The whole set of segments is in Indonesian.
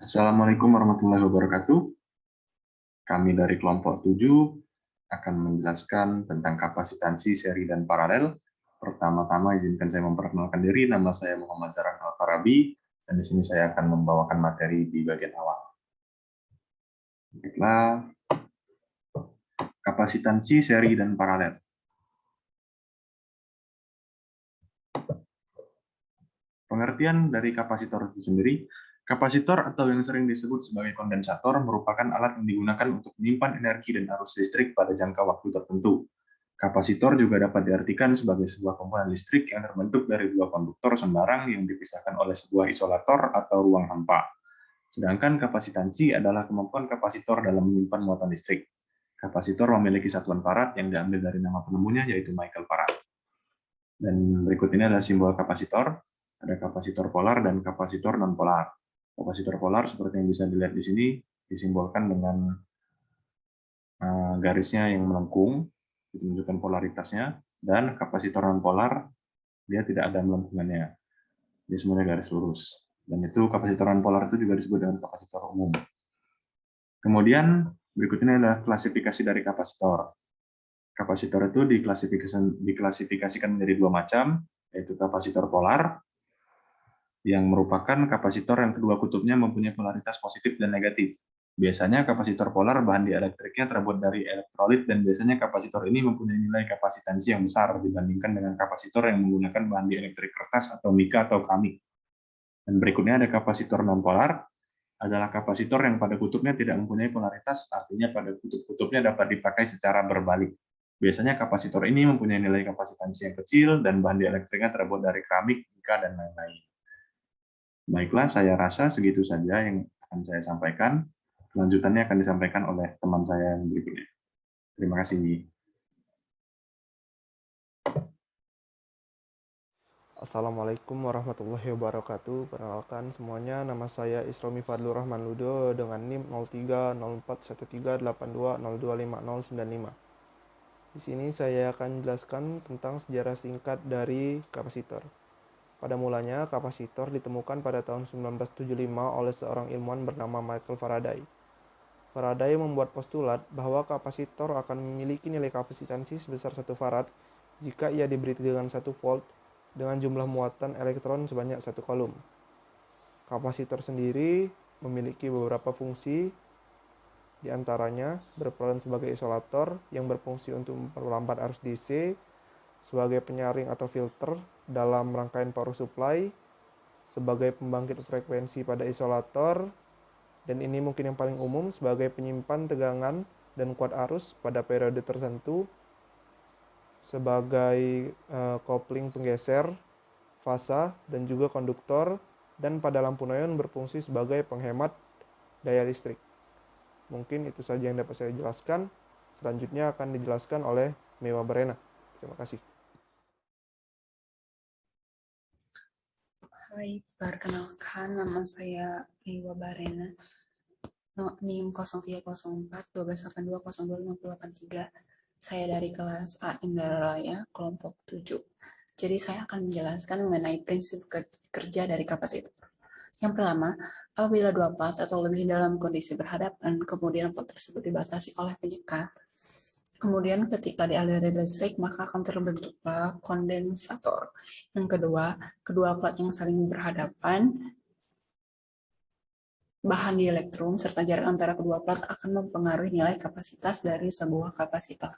Assalamualaikum warahmatullahi wabarakatuh. Kami dari kelompok 7 akan menjelaskan tentang kapasitansi seri dan paralel. Pertama-tama izinkan saya memperkenalkan diri, nama saya Muhammad Zaran Al-Farabi, dan di sini saya akan membawakan materi di bagian awal. Baiklah, kapasitansi seri dan paralel. Pengertian dari kapasitor itu sendiri, kapasitor atau yang sering disebut sebagai kondensator merupakan alat yang digunakan untuk menyimpan energi dan arus listrik pada jangka waktu tertentu. Kapasitor juga dapat diartikan sebagai sebuah komponen listrik yang terbentuk dari dua konduktor sembarang yang dipisahkan oleh sebuah isolator atau ruang hampa. Sedangkan kapasitansi adalah kemampuan kapasitor dalam menyimpan muatan listrik. Kapasitor memiliki satuan farad yang diambil dari nama penemunya, yaitu Michael Farad. Dan berikut ini adalah simbol kapasitor. Ada kapasitor polar dan kapasitor non-polar. Kapasitor polar seperti yang bisa dilihat di sini disimbolkan dengan garisnya yang melengkung, itu menunjukkan polaritasnya, dan kapasitor non-polar dia tidak ada melengkungannya, dia semuanya garis lurus. Dan itu kapasitor non-polar itu juga disebut dengan kapasitor umum. Kemudian berikut ini adalah klasifikasi dari kapasitor. Kapasitor itu diklasifikasikan menjadi dua macam, yaitu kapasitor polar, yang merupakan kapasitor yang kedua kutubnya mempunyai polaritas positif dan negatif. Biasanya kapasitor polar bahan dielektriknya terbuat dari elektrolit, dan biasanya kapasitor ini mempunyai nilai kapasitansi yang besar dibandingkan dengan kapasitor yang menggunakan bahan dielektrik kertas atau mika atau keramik. Dan berikutnya ada kapasitor non-polar, adalah kapasitor yang pada kutubnya tidak mempunyai polaritas, artinya pada kutub-kutubnya dapat dipakai secara berbalik. Biasanya kapasitor ini mempunyai nilai kapasitansi yang kecil dan bahan dielektriknya terbuat dari keramik, mika, dan lain-lain. Baiklah, saya rasa segitu saja yang akan saya sampaikan. Kelanjutannya akan disampaikan oleh teman saya yang berikutnya. Terima kasih. Assalamualaikum warahmatullahi wabarakatuh. Perkenalkan semuanya, nama saya Isromi Fadlur Rahman Ludo dengan NIM 03041382025095. Di sini saya akan menjelaskan tentang sejarah singkat dari kapasitor. Pada mulanya, kapasitor ditemukan pada tahun 1975 oleh seorang ilmuwan bernama Michael Faraday. Faraday membuat postulat bahwa kapasitor akan memiliki nilai kapasitansi sebesar 1 farad jika ia diberi tegangan 1 volt dengan jumlah muatan elektron sebanyak 1 kolom. Kapasitor sendiri memiliki beberapa fungsi, di antaranya berperan sebagai isolator yang berfungsi untuk memperlambat arus DC, sebagai penyaring atau filter dalam rangkaian power supply, sebagai pembangkit frekuensi pada isolator, dan ini mungkin yang paling umum sebagai penyimpan tegangan dan kuat arus pada periode tertentu, sebagai kopling penggeser, fasa, dan juga konduktor, dan pada lampu neon berfungsi sebagai penghemat daya listrik. Mungkin itu saja yang dapat saya jelaskan. Selanjutnya akan dijelaskan oleh Mewa Barena. Terima kasih. Hai, perkenalkan nama saya Mewa Barena. NIM 0304 1282 025083. Saya dari kelas A Indaraya, kelompok 7. Jadi saya akan menjelaskan mengenai prinsip kerja dari kapasitor. Yang pertama, apabila dua plat atau lebih dalam kondisi berhadapan, kemudian plat tersebut dibatasi oleh penyekat, kemudian ketika dialiri listrik, maka akan terbentuklah kondensator. Yang kedua, kedua plat yang saling berhadapan, bahan di elektrum serta jarak antara kedua plat akan mempengaruhi nilai kapasitas dari sebuah kapasitor.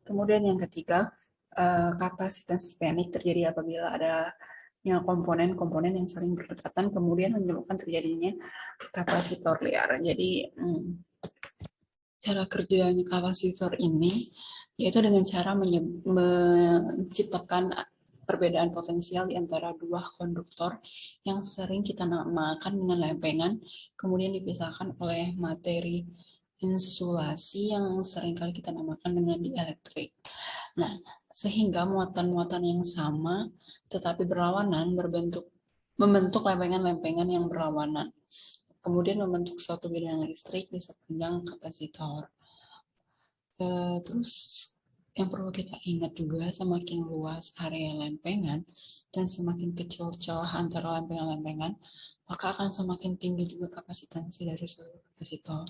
Kemudian yang ketiga, kapasitas panik terjadi apabila adanya komponen-komponen yang saling berdekatan, kemudian menyebabkan terjadinya kapasitor liar. Jadi, cara kerjanya kapasitor ini yaitu dengan cara menciptakan perbedaan potensial di antara dua konduktor yang sering kita namakan dengan lempengan, kemudian dipisahkan oleh materi insulasi yang sering kali kita namakan dengan dielektrik. Nah, sehingga muatan-muatan yang sama tetapi berlawanan membentuk lempengan-lempengan yang berlawanan. Kemudian membentuk suatu bidang listrik di sepanjang kapasitor. Terus yang perlu kita ingat juga, semakin luas area lempengan dan semakin kecil celah antara lempengan-lempengan, maka akan semakin tinggi juga kapasitansi dari seluruh kapasitor.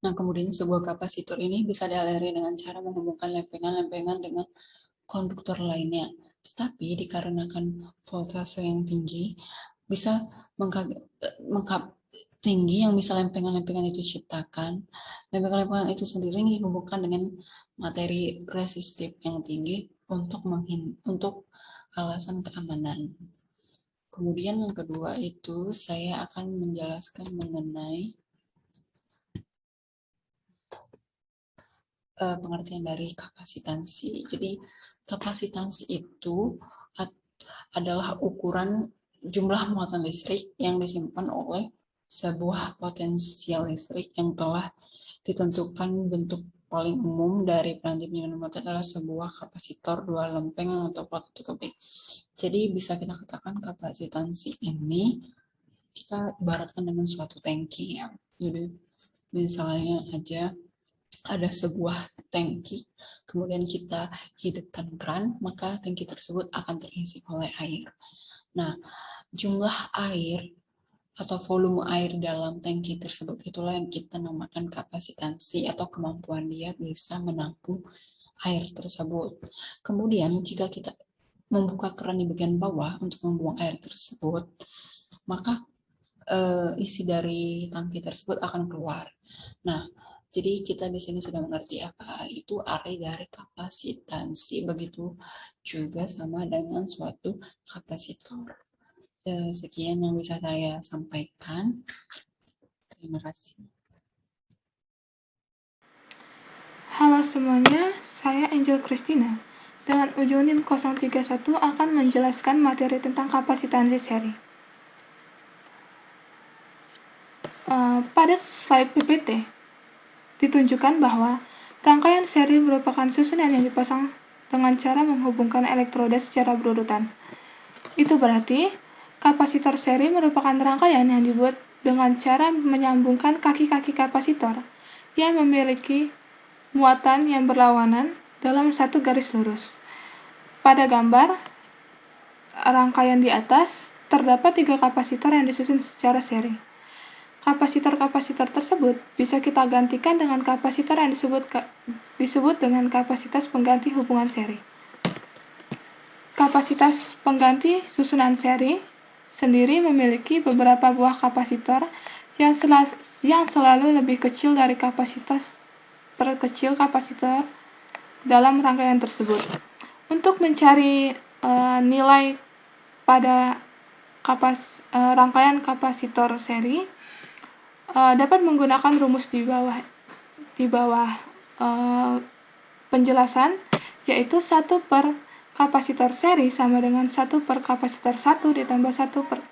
Nah, kemudian sebuah kapasitor ini bisa dialiri dengan cara menghubungkan lempengan-lempengan dengan konduktor lainnya. Tetapi dikarenakan voltase yang tinggi, bisa tinggi yang bisa lempengan-lempengan itu ciptakan, lempengan-lempengan itu sendiri dihubungkan dengan materi resistif yang tinggi untuk alasan keamanan. Kemudian yang kedua itu saya akan menjelaskan mengenai pengertian dari kapasitansi. Jadi kapasitansi itu adalah ukuran jumlah muatan listrik yang disimpan oleh sebuah potensial listrik yang telah ditentukan. Bentuk paling umum dari peranti penyimpanan muatan adalah sebuah kapasitor dua lempeng atau fotokopik. Jadi bisa kita katakan kapasitansi ini kita ibaratkan dengan suatu tangki ya. Jadi misalnya aja ada sebuah tangki, kemudian kita hidupkan keran, maka tangki tersebut akan terisi oleh air. Nah, jumlah air atau volume air dalam tangki tersebut itulah yang kita namakan kapasitansi atau kemampuan dia bisa menampung air tersebut. Kemudian jika kita membuka keran di bagian bawah untuk membuang air tersebut, maka isi dari tangki tersebut akan keluar. Nah, jadi kita di sini sudah mengerti apa itu arti dari kapasitansi, begitu juga sama dengan suatu kapasitor. Sekian yang bisa saya sampaikan. Terima kasih. Halo semuanya, saya Angel Christina. Dengan ujung NIM 031 akan menjelaskan materi tentang kapasitansi seri. Pada slide PPT, ditunjukkan bahwa rangkaian seri merupakan susunan yang dipasang dengan cara menghubungkan elektroda secara berurutan. Itu berarti, kapasitor seri merupakan rangkaian yang dibuat dengan cara menyambungkan kaki-kaki kapasitor yang memiliki muatan yang berlawanan dalam satu garis lurus. Pada gambar rangkaian di atas, terdapat 3 kapasitor yang disusun secara seri. Kapasitor-kapasitor tersebut bisa kita gantikan dengan kapasitor yang disebut dengan kapasitas pengganti hubungan seri. Kapasitas pengganti susunan seri sendiri memiliki beberapa buah kapasitor yang selalu lebih kecil dari kapasitas terkecil kapasitor dalam rangkaian tersebut. Untuk mencari nilai pada rangkaian kapasitor seri, dapat menggunakan rumus di bawah penjelasan, yaitu 1 per kapasitor seri sama dengan 1 per kapasitor 1 ditambah 1 per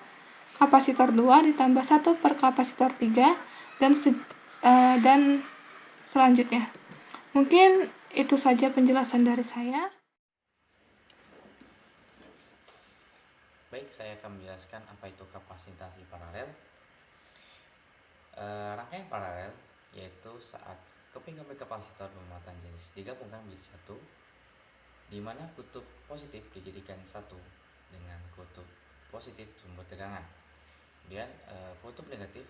kapasitor 2 ditambah 1 per kapasitor 3 dan selanjutnya. Mungkin itu saja penjelasan dari saya. Baik, saya akan menjelaskan apa itu kapasitasi paralel. Rangkaian paralel yaitu saat keping-keping kapasitor bermuatan jenis digabungkan menjadi satu, di mana kutub positif dijadikan satu dengan kutub positif sumber tegangan. Kemudian kutub negatif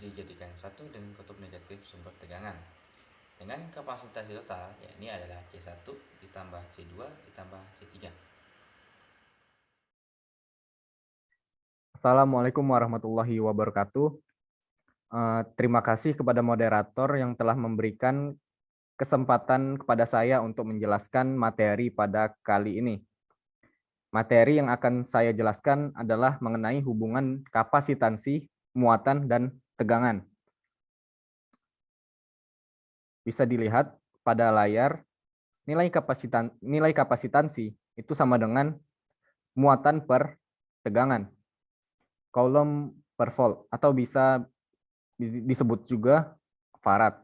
dijadikan satu dengan kutub negatif sumber tegangan. Dengan kapasitasi total, yakni adalah C1 ditambah C2 ditambah C3. Assalamualaikum warahmatullahi wabarakatuh. Terima kasih kepada moderator yang telah memberikan kesempatan kepada saya untuk menjelaskan materi pada kali ini. Materi yang akan saya jelaskan adalah mengenai hubungan kapasitansi, muatan, dan tegangan. Bisa dilihat pada layar, nilai kapasitansi itu sama dengan muatan per tegangan, Coulomb per volt, atau bisa disebut juga farad.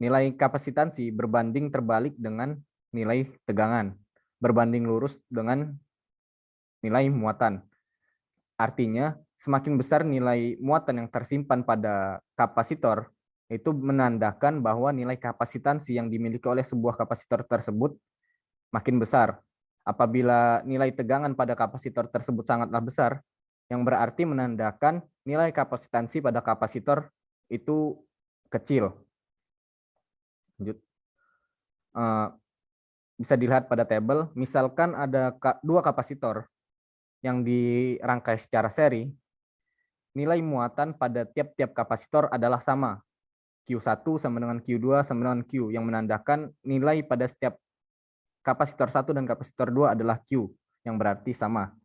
Nilai kapasitansi berbanding terbalik dengan nilai tegangan, berbanding lurus dengan nilai muatan. Artinya, semakin besar nilai muatan yang tersimpan pada kapasitor, Itu menandakan bahwa nilai kapasitansi yang dimiliki oleh sebuah kapasitor tersebut makin besar. Apabila nilai tegangan pada kapasitor tersebut sangatlah besar, yang berarti menandakan nilai kapasitansi pada kapasitor itu kecil. Lanjut. Bisa dilihat pada tabel, misalkan ada dua kapasitor yang dirangkai secara seri, nilai muatan pada tiap-tiap kapasitor adalah sama. Q1 sama dengan Q2 sama dengan Q, yang menandakan nilai pada setiap kapasitor 1 dan kapasitor 2 adalah Q, yang berarti sama.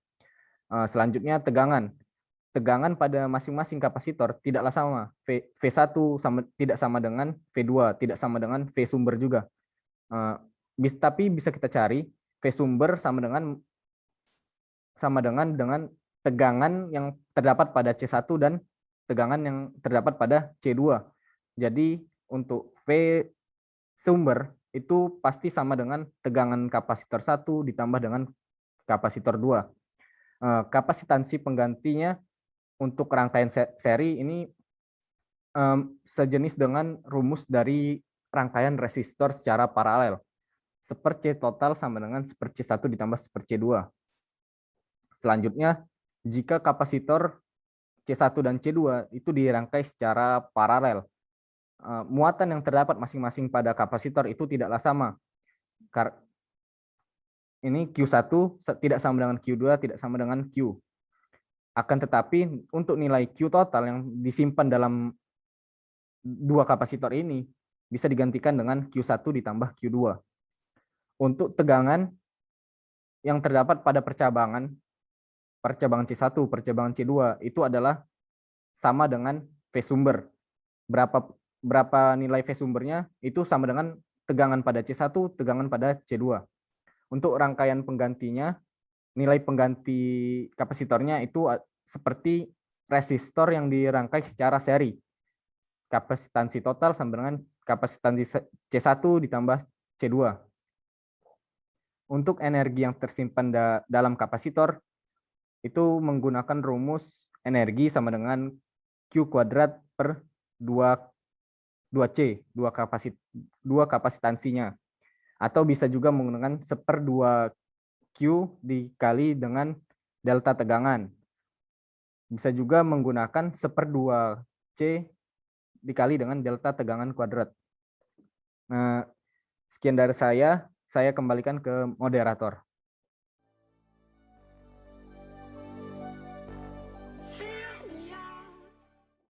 Selanjutnya tegangan. Tegangan pada masing-masing kapasitor tidaklah sama. V1 tidak sama dengan V2, tidak sama dengan V sumber juga. Tapi bisa kita cari V sumber sama dengan tegangan yang terdapat pada C1 dan tegangan yang terdapat pada C2. Jadi untuk V sumber itu pasti sama dengan tegangan kapasitor 1 ditambah dengan kapasitor 2. Kapasitansi penggantinya untuk rangkaian seri ini sejenis dengan rumus dari rangkaian resistor secara paralel. 1/C total sama dengan 1/C1 ditambah 1/C2. Selanjutnya, jika kapasitor C1 dan C2 itu dirangkai secara paralel, muatan yang terdapat masing-masing pada kapasitor itu tidaklah sama. Ini Q1 tidak sama dengan Q2, tidak sama dengan Q. Akan tetapi untuk nilai Q total yang disimpan dalam dua kapasitor ini bisa digantikan dengan Q1 ditambah Q2. Untuk tegangan yang terdapat pada percabangan C1, percabangan C2 itu adalah sama dengan V sumber. Berapa nilai V sumbernya itu sama dengan tegangan pada C1, tegangan pada C2. Untuk rangkaian penggantinya, nilai pengganti kapasitornya itu seperti resistor yang dirangkai secara seri. Kapasitansi total sama dengan kapasitansi C1 ditambah C2. Untuk energi yang tersimpan dalam kapasitor, itu menggunakan rumus energi sama dengan Q kuadrat per 2C, dua kapasitansinya. Atau bisa juga menggunakan 1/2 Q dikali dengan delta tegangan. Bisa juga menggunakan 1/2 C dikali dengan delta tegangan kuadrat. Nah, sekian dari saya kembalikan ke moderator.